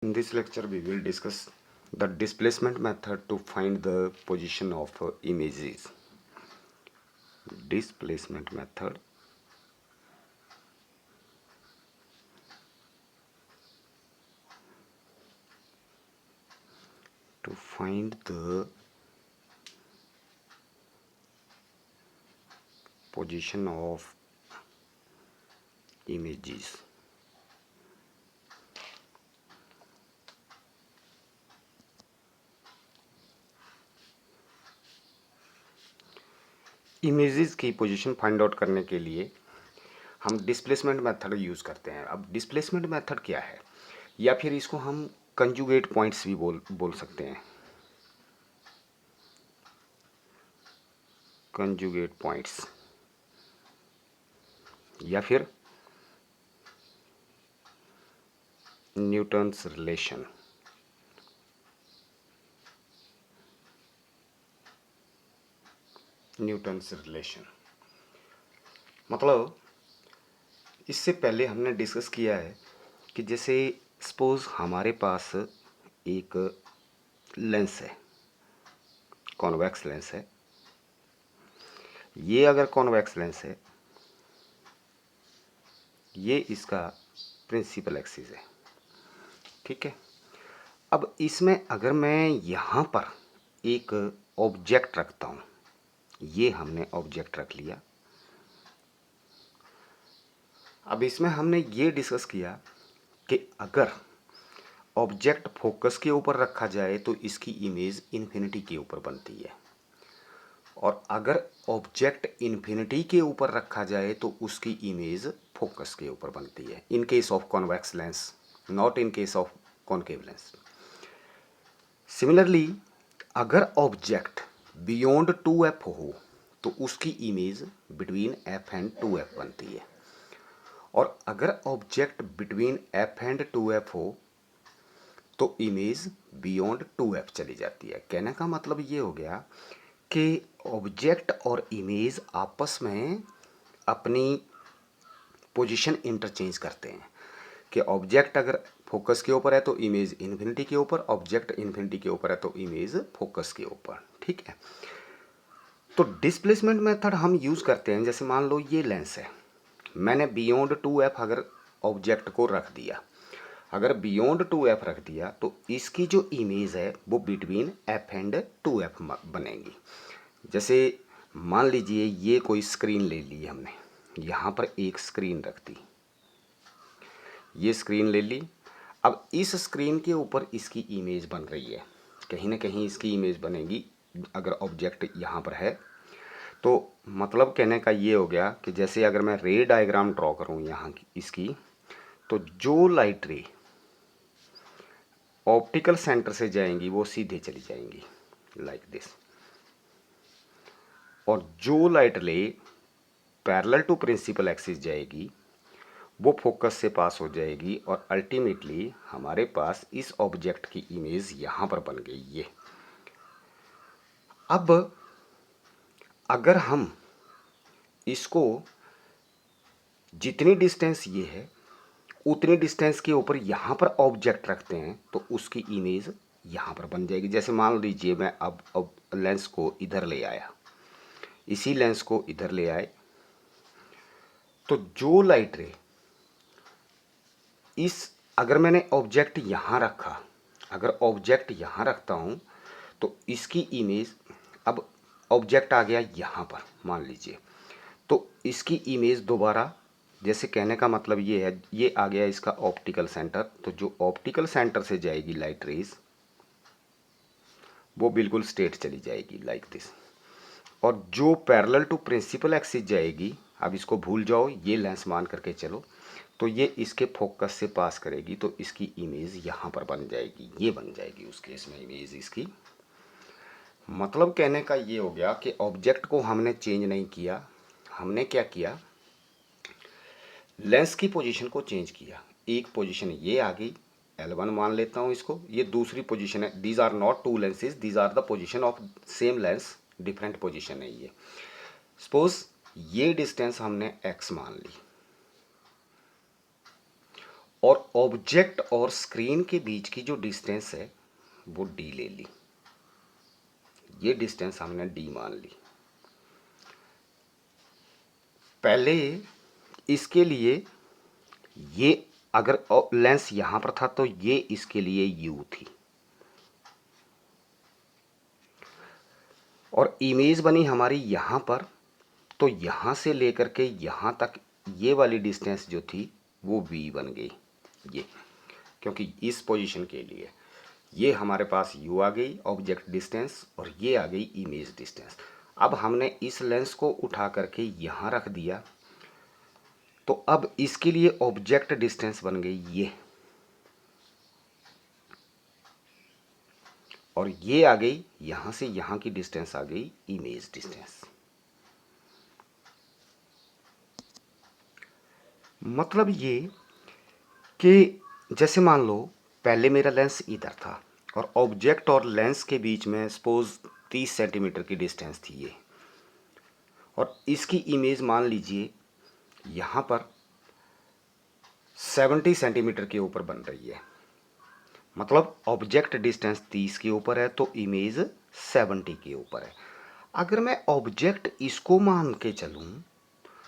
In this lecture, we will discuss the displacement method to find the position of images. Displacement method to find the position of images. Images की position find out करने के लिए हम displacement method use करते हैं। अब displacement method क्या है, या फिर इसको हम कंजुगेट पॉइंट्स भी बोल सकते हैं। कंजुगेट पॉइंट्स या फिर न्यूटन्स रिलेशन। न्यूटन्स रिलेशन मतलब इससे पहले हमने डिस्कस किया है कि जैसे सपोज हमारे पास एक लेंस है, कॉन्वेक्स लेंस है। ये अगर कॉन्वेक्स लेंस है, ये इसका प्रिंसिपल एक्सिस है, ठीक है। अब इसमें अगर मैं यहाँ पर एक ऑब्जेक्ट रखता हूँ, ये हमने ऑब्जेक्ट रख लिया। अब इसमें हमने ये डिस्कस किया कि अगर ऑब्जेक्ट फोकस के ऊपर रखा जाए तो इसकी इमेज इन्फिनिटी के ऊपर बनती है, और अगर ऑब्जेक्ट इन्फिनिटी के ऊपर रखा जाए तो उसकी इमेज फोकस के ऊपर बनती है, in case of convex lens, not in case of concave lens. Similarly अगर ऑब्जेक्ट बियॉन्ड 2f हो तो उसकी image between f and 2f बनती है, और अगर object between f and 2f हो तो इमेज बियॉन्ड 2f चली जाती है। कहने का मतलब ये हो गया कि ऑब्जेक्ट और इमेज आपस में अपनी पोजीशन इंटरचेंज करते हैं कि ऑब्जेक्ट अगर फोकस के ऊपर है तो इमेज इन्फिनिटी के ऊपर, ऑब्जेक्ट इन्फिनिटी के ऊपर है तो इमेज फोकस के ऊपर, ठीक है। तो डिस्प्लेसमेंट मेथड हम यूज़ करते हैं। जैसे मान लो ये लेंस है, मैंने बियॉन्ड 2f अगर ऑब्जेक्ट को रख दिया, अगर बियॉन्ड 2f रख दिया तो इसकी जो इमेज है वो बिटवीन f एंड 2f बनेगी। जैसे मान लीजिए ये कोई स्क्रीन ले ली हमने, यहाँ पर एक स्क्रीन रख दी, ये स्क्रीन ले ली। अब इस स्क्रीन के ऊपर इसकी इमेज बन रही है, कहीं ना कहीं इसकी इमेज बनेगी अगर ऑब्जेक्ट यहाँ पर है। तो मतलब कहने का ये हो गया कि जैसे अगर मैं रे डायग्राम ड्रॉ करूँ यहाँ की इसकी, तो जो लाइट रे ऑप्टिकल सेंटर से जाएंगी वो सीधे चली जाएंगी लाइक दिस, और जो light ray parallel to principal axis जाएगी वो फोकस से पास हो जाएगी, और अल्टीमेटली हमारे पास इस ऑब्जेक्ट की इमेज यहाँ पर बन गई ये। अब अगर हम इसको जितनी डिस्टेंस ये है उतनी डिस्टेंस के ऊपर यहाँ पर ऑब्जेक्ट रखते हैं तो उसकी इमेज यहाँ पर बन जाएगी। जैसे मान लीजिए मैं अब लेंस को इधर ले आया, इसी लेंस को इधर ले आए, तो जो लाइट रे इस, अगर मैंने ऑब्जेक्ट यहाँ रखा, अगर ऑब्जेक्ट यहाँ रखता हूँ तो इसकी इमेज, अब ऑब्जेक्ट आ गया यहाँ पर मान लीजिए, तो इसकी इमेज दोबारा, जैसे कहने का मतलब ये है, ये आ गया इसका ऑप्टिकल सेंटर, तो जो ऑप्टिकल सेंटर से जाएगी लाइट रेज वो बिल्कुल स्ट्रेट चली जाएगी लाइक दिस, और जो पैरेलल टू प्रिंसिपल एक्सिस जाएगी, अब इसको भूल जाओ, ये लेंस मान करके चलो, तो ये इसके फोकस से पास करेगी तो इसकी इमेज यहाँ पर बन जाएगी, ये बन जाएगी उस केस में इमेज इसकी। मतलब कहने का ये हो गया कि ऑब्जेक्ट को हमने चेंज नहीं किया, हमने क्या किया, लेंस की पोजीशन को चेंज किया। एक पोजीशन ये आ गई, L1 मान लेता हूँ इसको, ये दूसरी पोजीशन है। These are not two lenses, these are the position of same lens, different position है ये। सपोज ये डिस्टेंस हमने x मान ली, और ऑब्जेक्ट और स्क्रीन के बीच की जो डिस्टेंस है वो d ले ली। ये डिस्टेंस हमने d मान ली। पहले इसके लिए ये अगर लेंस यहां पर था तो ये इसके लिए u थी, और इमेज बनी हमारी यहां पर, तो यहां से लेकर के यहां तक ये वाली डिस्टेंस जो थी वो v बन गई। ये क्योंकि इस पोजीशन के लिए ये हमारे पास u आ गई ऑब्जेक्ट डिस्टेंस, और ये आ गई इमेज डिस्टेंस। अब हमने इस लेंस को उठा करके यहाँ रख दिया, तो अब इसके लिए ऑब्जेक्ट डिस्टेंस बन गई ये, और ये आ गई यहाँ से यहाँ की डिस्टेंस आ गई इमेज डिस्टेंस। मतलब ये कि जैसे मान लो पहले मेरा लेंस इधर था और ऑब्जेक्ट और लेंस के बीच में सपोज 30 सेंटीमीटर की डिस्टेंस थी ये, और इसकी इमेज मान लीजिए यहाँ पर 70 सेंटीमीटर के ऊपर बन रही है। मतलब ऑब्जेक्ट डिस्टेंस 30 के ऊपर है तो इमेज 70 के ऊपर है। अगर मैं ऑब्जेक्ट इसको मान के चलूँ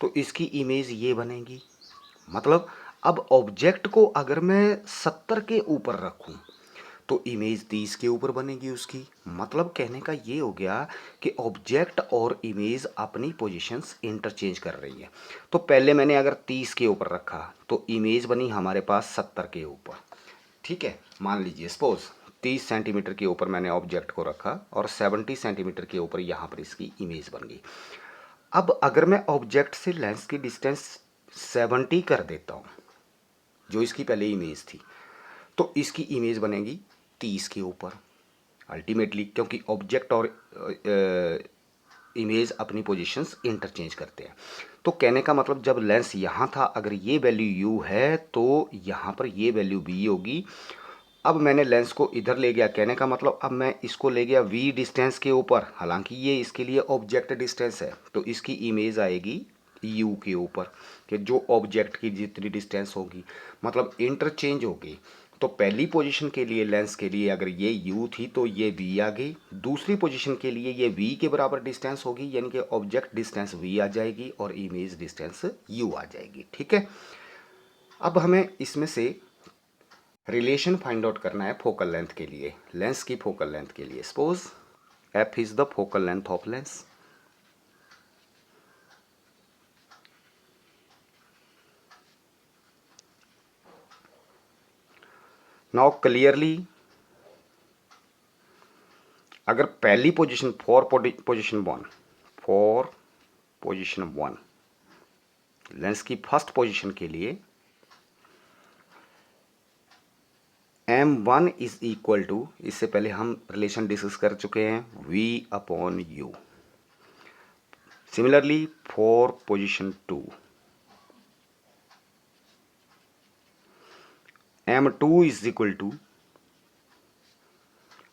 तो इसकी इमेज ये बनेगी। मतलब अब ऑब्जेक्ट को अगर मैं 70 के ऊपर रखूं तो इमेज 30 के ऊपर बनेगी उसकी। मतलब कहने का ये हो गया कि ऑब्जेक्ट और इमेज अपनी पोजीशंस इंटरचेंज कर रही है। तो पहले मैंने अगर 30 के ऊपर रखा तो इमेज बनी हमारे पास 70 के ऊपर। ठीक है, मान लीजिए सपोज 30 सेंटीमीटर के ऊपर मैंने ऑब्जेक्ट को रखा और 70 सेंटीमीटर के ऊपर यहाँ पर इसकी इमेज बन गई। अब अगर मैं ऑब्जेक्ट से लेंस की डिस्टेंस 70 कर देता हूँ, जो इसकी पहले इमेज थी, तो इसकी इमेज बनेगी 30 के ऊपर अल्टीमेटली, क्योंकि ऑब्जेक्ट और इमेज अपनी पोजीशंस इंटरचेंज करते हैं। तो कहने का मतलब जब लेंस यहाँ था अगर ये वैल्यू u है तो यहाँ पर ये वैल्यू v होगी। अब मैंने लेंस को इधर ले गया, कहने का मतलब अब मैं इसको ले गया v डिस्टेंस के ऊपर, हालांकि ये इसके लिए ऑब्जेक्ट डिस्टेंस है, तो इसकी इमेज आएगी u के ऊपर, कि जो ऑब्जेक्ट की जितनी डिस्टेंस होगी मतलब इंटरचेंज होगी। तो पहली पोजीशन के लिए लेंस के लिए अगर ये u थी तो ये v आ गई, दूसरी पोजीशन के लिए ये v के बराबर डिस्टेंस होगी, यानी कि ऑब्जेक्ट डिस्टेंस v आ जाएगी और इमेज डिस्टेंस u आ जाएगी। ठीक है, अब हमें इसमें से रिलेशन फाइंड आउट करना है फोकल लेंथ के लिए, लेंस की फोकल लेंथ के लिए। Suppose f is the focal length of lens. Now clearly अगर पहली position for position one lens की फर्स्ट पोजीशन के लिए m1 इज इक्वल टू, इससे पहले हम रिलेशन डिस्कस कर चुके हैं, v upon u। Similarly for position two m2 is equal to,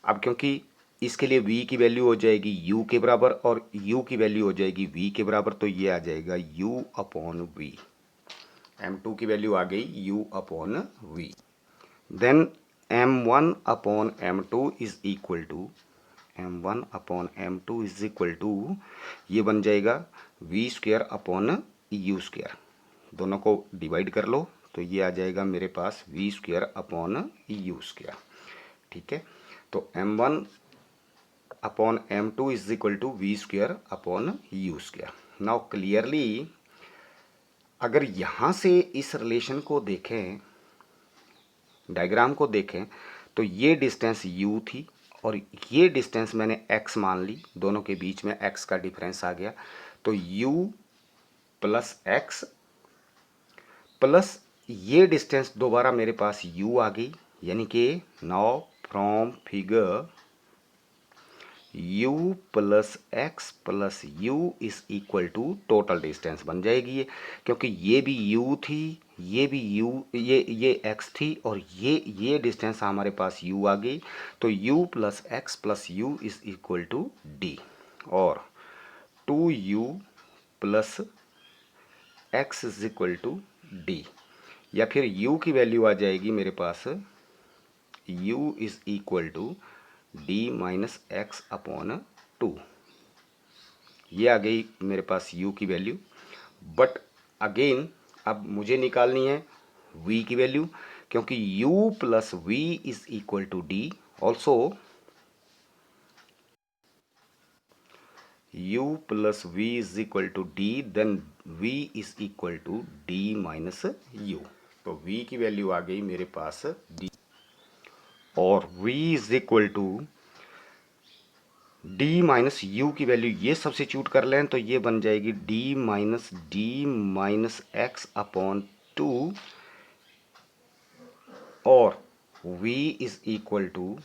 अब क्योंकि इसके लिए v की वैल्यू हो जाएगी u के बराबर और u की वैल्यू हो जाएगी v के बराबर, तो ये आ जाएगा u अपॉन v। m2 की वैल्यू आ गई u upon v। Then m1 upon m2 is equal to, m1 upon m2 is equal to, ये बन जाएगा v square upon u square. दोनों को डिवाइड कर लो तो ये आ जाएगा मेरे पास v square upon u square. ठीक है, तो m1 upon m2 is equal to v square upon u square. Now clearly अगर यहाँ से इस रिलेशन को देखें, डायग्राम को देखें, तो ये डिस्टेंस u थी और ये डिस्टेंस मैंने x मान ली, दोनों के बीच में x का डिफरेंस आ गया, तो u प्लस x प्लस ये डिस्टेंस दोबारा मेरे पास u आ गई, यानी कि now from figure u plus x plus u is equal to total distance बन जाएगी ये, क्योंकि ये भी u थी, ये भी u, ये x थी और ये डिस्टेंस हमारे पास u आ गई, तो u plus x plus u is equal to d, और 2u plus x is equal to d। या फिर u की वैल्यू आ जाएगी मेरे पास u is equal to d minus x upon 2। ये आ गई मेरे पास u की वैल्यू। बट अगेन अब मुझे निकालनी है v की वैल्यू, क्योंकि u plus v is equal to d. Also u plus v is equal to D, then v is equal to d minus u। तो v की वैल्यू आ गई मेरे पास d, और v is equal to d minus u की value ये substitute कर लें तो ये बन जाएगी डी माइनस एक्स अपॉन 2, और v is equal to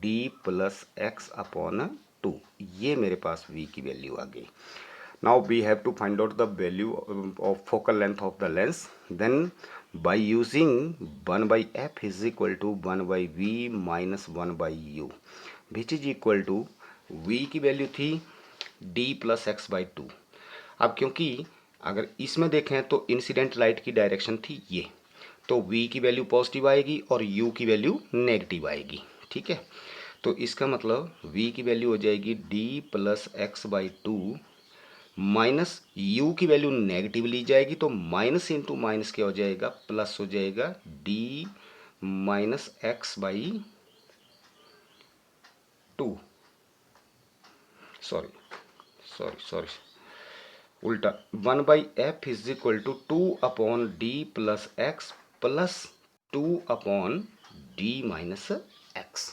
d plus x upon 2। ये मेरे पास v की वैल्यू आ गई। Now we have to find out the value of focal length of the lens. Then by using 1 by f is equal to 1 by v minus 1 by u, which is equal to v की value थी d plus x by 2। अब क्योंकि अगर इसमें देखें तो incident light की direction थी ये, तो v की वैल्यू पॉजिटिव आएगी और u की वैल्यू नेगेटिव आएगी। ठीक है, तो इसका मतलब v की वैल्यू हो जाएगी d plus x by 2 minus u की वैल्यू नेगेटिव ली जाएगी, तो माइनस इंटू माइनस क्या हो जाएगा, प्लस हो जाएगा d minus x by 2। Sorry उल्टा, 1 by f is equal to 2 upon d plus x plus 2 upon d minus x.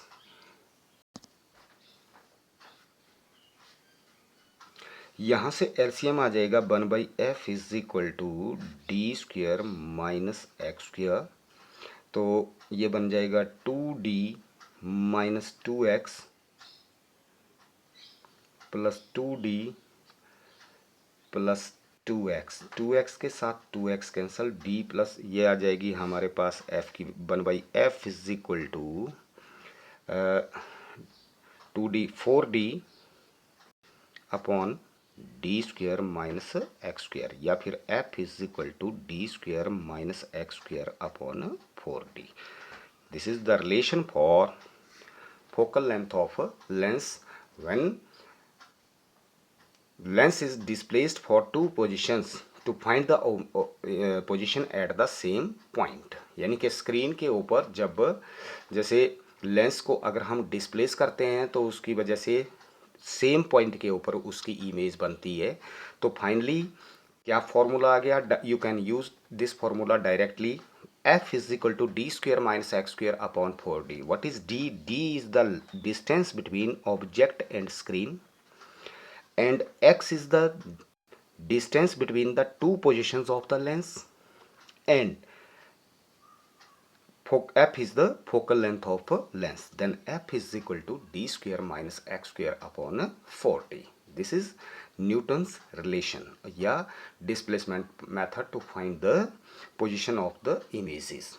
यहाँ से एलसीएम आ जाएगा 1 by f is equal to d square minus x square, तो ये बन जाएगा 2d minus 2x plus 2d plus 2x, 2x के साथ 2x कैंसल, d प्लस ये आ जाएगी हमारे पास f की 1 by f is equal to 2d 4d upon d square minus x square, या फिर f is equal to d square minus x square upon 4d। This is the relation for focal length of a lens when lens is displaced for two positions to find the position at the same point। यानी कि screen के ऊपर जब जैसे lens को अगर हम displace करते हैं तो उसकी वजह से सेम पॉइंट के ऊपर उसकी इमेज बनती है। तो फाइनली क्या फॉर्मूला आ गया, you can use this formula directly, f is equal to d square minus x square upon 4d. What is d? D is the distance between object and screen, and x is the distance between the two positions of the lens, and f is the focal length of a lens. Then f is equal to d square minus x square upon 4d. This is Newton's relation या displacement method to find the position of the images.